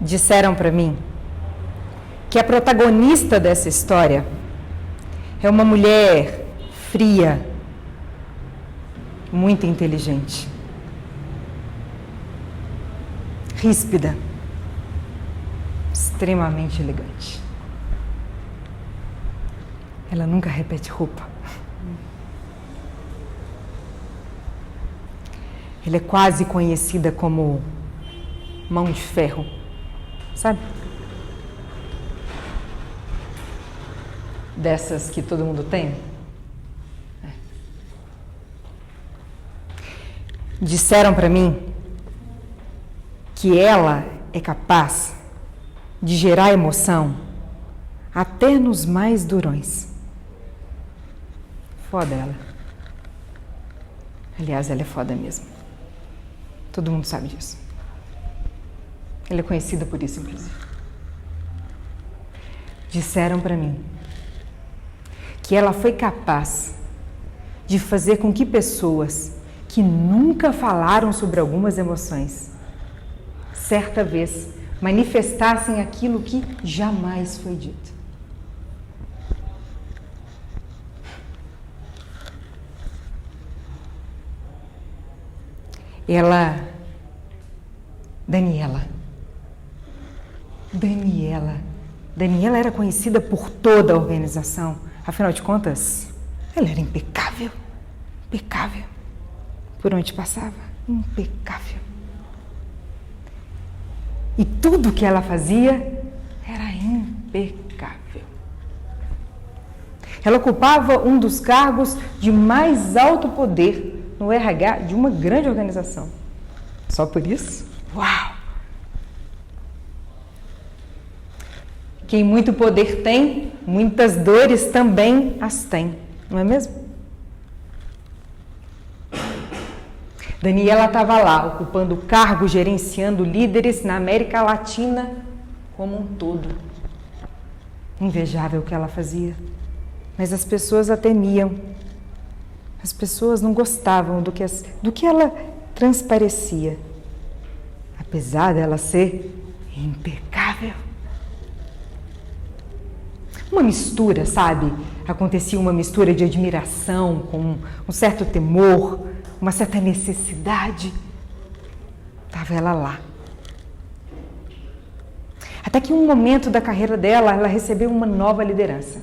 Disseram para mim que a protagonista dessa história é uma mulher fria, muito inteligente, ríspida, extremamente elegante. Ela nunca repete roupa. Ela é quase conhecida como mão de ferro, sabe? Dessas que todo mundo tem. Disseram para mim que ela é capaz de gerar emoção até nos mais durões. Foda ela. Aliás, ela é foda mesmo. Todo mundo sabe disso. Ela é conhecida por isso, inclusive. Disseram para mim que ela foi capaz de fazer com que pessoas que nunca falaram sobre algumas emoções, certa vez, manifestassem aquilo que jamais foi dito. Daniela era conhecida por toda a organização. Afinal de contas, ela era impecável. Impecável. Por onde passava, impecável. E tudo que ela fazia era impecável. Ela ocupava um dos cargos de mais alto poder no RH de uma grande organização. Só por isso? Uau! Quem muito poder tem, muitas dores também as tem, não é mesmo? Daniela estava lá, ocupando o cargo, gerenciando líderes na América Latina como um todo. Invejável o que ela fazia, mas as pessoas a temiam. As pessoas não gostavam do que ela transparecia, apesar dela ser impecável. Uma mistura, sabe? Acontecia uma mistura de admiração com um certo temor, uma certa necessidade. Estava ela lá. Até que em um momento da carreira dela, ela recebeu uma nova liderança.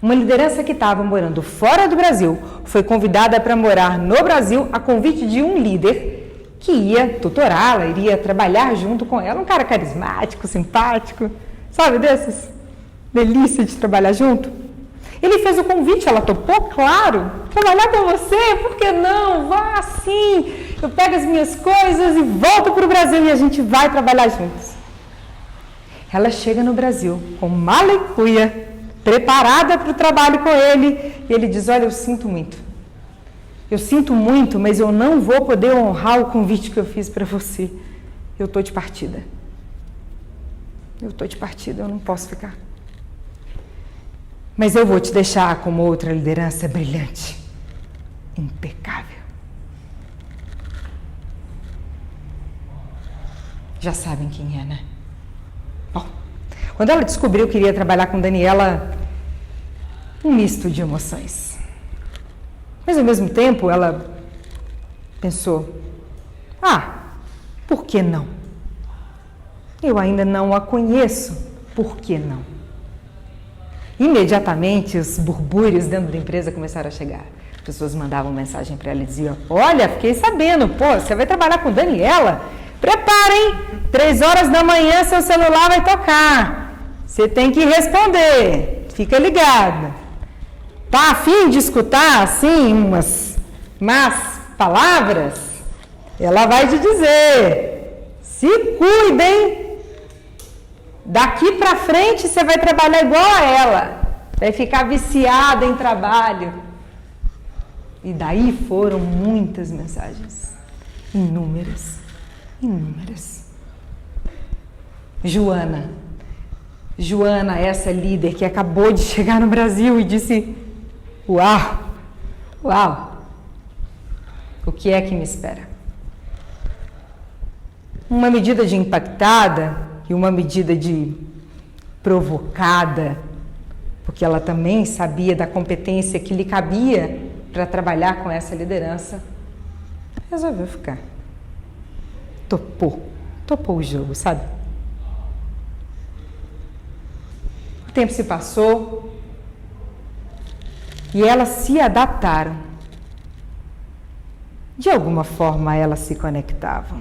Uma liderança que estava morando fora do Brasil, foi convidada para morar no Brasil a convite de um líder que ia tutorá-la, iria trabalhar junto com ela. Um cara carismático, simpático, sabe desses? Delícia de trabalhar junto. Ele fez o convite, ela topou, claro. Trabalhar com você, por que não? Vá sim. Eu pego as minhas coisas e volto para o Brasil e a gente vai trabalhar juntos. Ela chega no Brasil com mala e cuia, preparada para o trabalho com ele. E ele diz, olha, eu sinto muito. Eu sinto muito, mas eu não vou poder honrar o convite que eu fiz para você. Eu estou de partida. Eu não posso ficar. Mas eu vou te deixar como outra liderança brilhante, impecável. Já sabem quem é, né? Bom, quando ela descobriu que iria trabalhar com Daniela, um misto de emoções. Mas ao mesmo tempo ela pensou, por que não? Eu ainda não a conheço, por que não? Imediatamente os burbúrios dentro da empresa começaram a chegar. As pessoas mandavam mensagem para ela e diziam, olha, fiquei sabendo, você vai trabalhar com Daniela? Prepara, hein? 3 horas da manhã seu celular vai tocar. Você tem que responder. Fica ligada. Tá a fim de escutar, assim, umas más palavras? Ela vai te dizer, se cuidem. Daqui para frente você vai trabalhar igual a ela, vai ficar viciada em trabalho. E daí foram muitas mensagens, inúmeras. Joana, essa líder que acabou de chegar no Brasil e disse, uau, o que é que me espera? Uma medida de impactada e uma medida de provocada, porque ela também sabia da competência que lhe cabia para trabalhar com essa liderança, resolveu ficar. Topou o jogo, sabe? O tempo se passou e elas se adaptaram. De alguma forma elas se conectavam.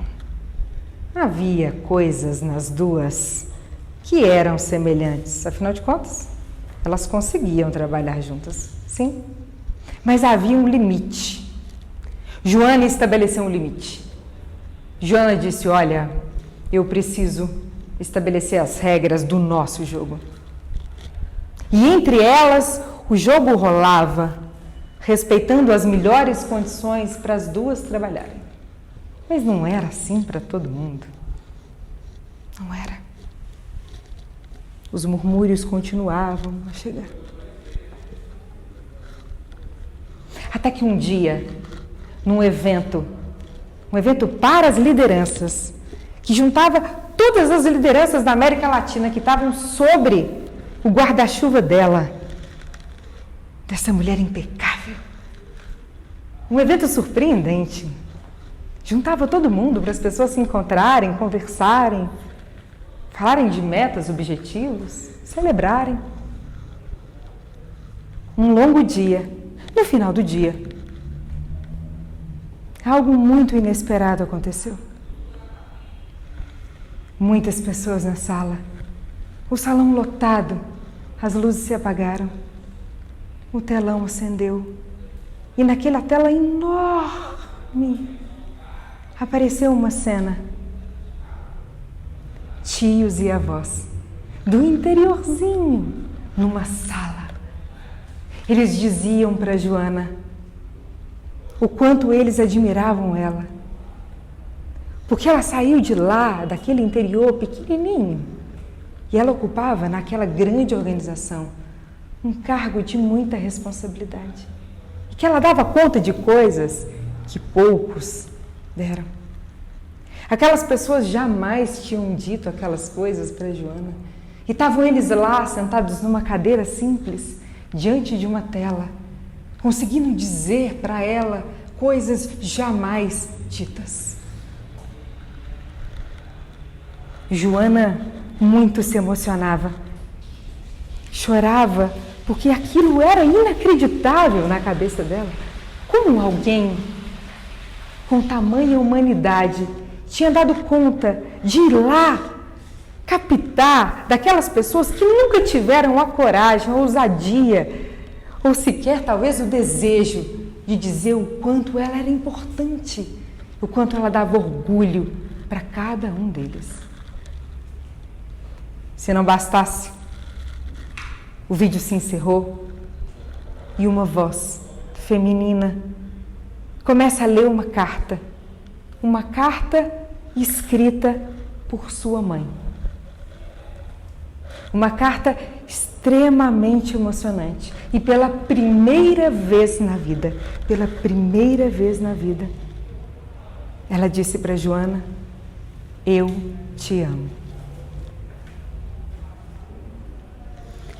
Havia coisas nas duas que eram semelhantes, afinal de contas, elas conseguiam trabalhar juntas, sim. Mas havia um limite. Joana estabeleceu um limite. Joana disse, olha, eu preciso estabelecer as regras do nosso jogo. E entre elas, o jogo rolava, respeitando as melhores condições para as duas trabalharem. Mas não era assim para todo mundo. Não era. Os murmúrios continuavam a chegar. Até que um dia, num evento para as lideranças, que juntava todas as lideranças da América Latina que estavam sobre o guarda-chuva dela, dessa mulher impecável. Um evento surpreendente. Juntava todo mundo para as pessoas se encontrarem, conversarem, falarem de metas, objetivos, celebrarem. Um longo dia. No final do dia, algo muito inesperado aconteceu. Muitas pessoas na sala, o salão lotado, as luzes se apagaram, o telão acendeu e naquela tela enorme apareceu uma cena. Tios e avós, do interiorzinho, numa sala. Eles diziam para Joana o quanto eles admiravam ela, porque ela saiu de lá, daquele interior pequenininho, e ela ocupava naquela grande organização um cargo de muita responsabilidade, e que ela dava conta de coisas que poucos deram. Aquelas pessoas jamais tinham dito aquelas coisas para Joana, e estavam eles lá sentados numa cadeira simples, diante de uma tela, conseguindo dizer para ela coisas jamais ditas. Joana muito se emocionava, chorava, porque aquilo era inacreditável na cabeça dela. Como alguém com tamanha humanidade tinha dado conta de ir lá captar daquelas pessoas que nunca tiveram a coragem, a ousadia, ou sequer talvez o desejo de dizer o quanto ela era importante, o quanto ela dava orgulho para cada um deles. Se não bastasse, o vídeo se encerrou e uma voz feminina começa a ler uma carta escrita por sua mãe. Uma carta extremamente emocionante. E pela primeira vez na vida, ela disse para Joana, eu te amo.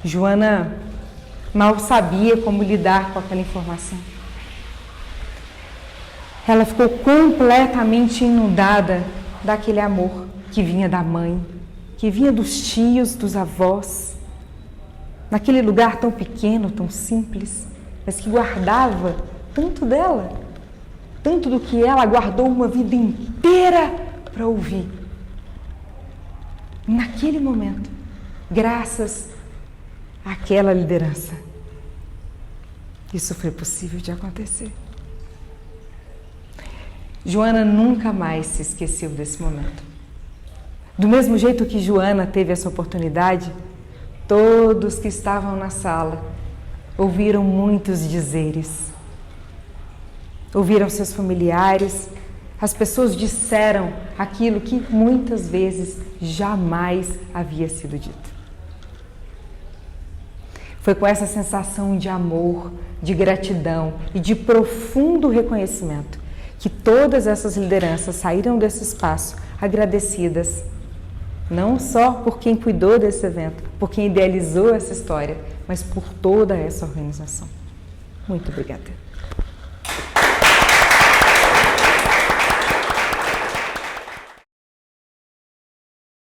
Joana mal sabia como lidar com aquela informação. Ela ficou completamente inundada daquele amor que vinha da mãe, que vinha dos tios, dos avós, naquele lugar tão pequeno, tão simples, mas que guardava tanto dela, tanto do que ela guardou uma vida inteira para ouvir. Naquele momento, graças àquela liderança, isso foi possível de acontecer. Joana nunca mais se esqueceu desse momento. Do mesmo jeito que Joana teve essa oportunidade, todos que estavam na sala ouviram muitos dizeres. Ouviram seus familiares, as pessoas disseram aquilo que muitas vezes jamais havia sido dito. Foi com essa sensação de amor, de gratidão e de profundo reconhecimento que todas essas lideranças saíram desse espaço agradecidas Não só por quem cuidou desse evento, por quem idealizou essa história, mas por toda essa organização. Muito obrigada.